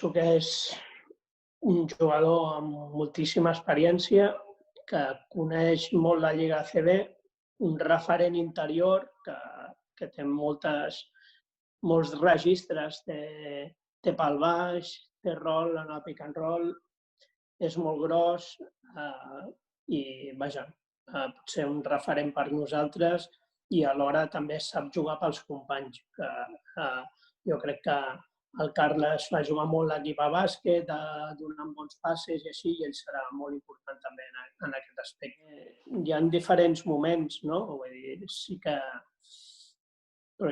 Penso que és un jugador amb moltíssima experiència, que coneix molt la Lliga ACB, un referent interior que té molts registres, té pal baix, té rol en el pick and roll, és molt gros i, vaja, pot ser un referent per nosaltres i alhora també sap jugar pels companys. Jo crec que el Carles va jugar molt l'equip a bàsquet, donant bons passes i així, i ell serà molt important també en aquest aspecte. Hi ha diferents moments, no? Vull dir, però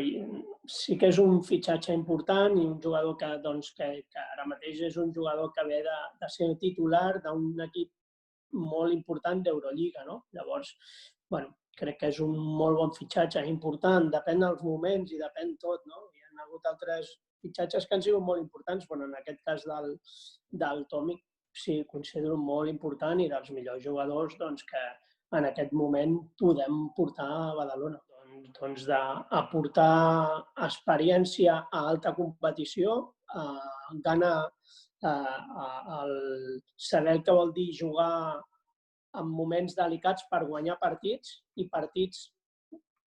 sí que és un fitxatge important i un jugador que ara mateix és un jugador que ve de ser titular d'un equip molt important d'Eurolliga, no? Llavors, bueno, crec que és un molt bon fitxatge, important, depèn dels moments i depèn tot, no? Hi ha hagut altres fitxatges que han sigut molt importants, però en aquest cas del Tomic sí, considero molt important i dels millors jugadors que en aquest moment podem portar a Badalona. Doncs d'aportar experiència a alta competició, gana el saber el que vol dir jugar en moments delicats per guanyar partits i partits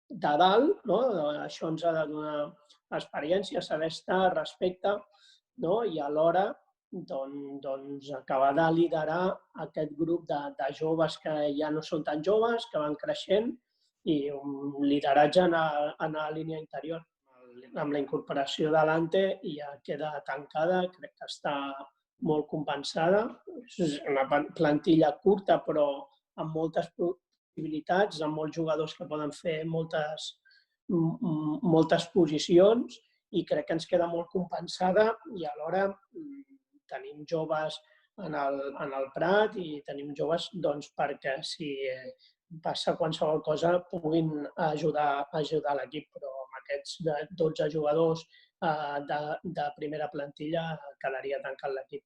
de dalt, no? Això ens ha de donar experiència, saber estar, respecte, no? I alhora acabar de liderar aquest grup de joves que ja no són tan joves, que van creixent, i un lideratge en la línia interior. Amb la incorporació de l'Ante ja queda tancada, crec que està molt compensada. És una plantilla curta, però amb moltes possibilitats, amb molts jugadors que poden fer moltes posicions, i crec que ens queda molt compensada i alhora tenim joves en el Prat i tenim joves perquè si passa qualsevol cosa puguin ajudar l'equip, però amb aquests 12 jugadors de primera plantilla quedaria tancat l'equip.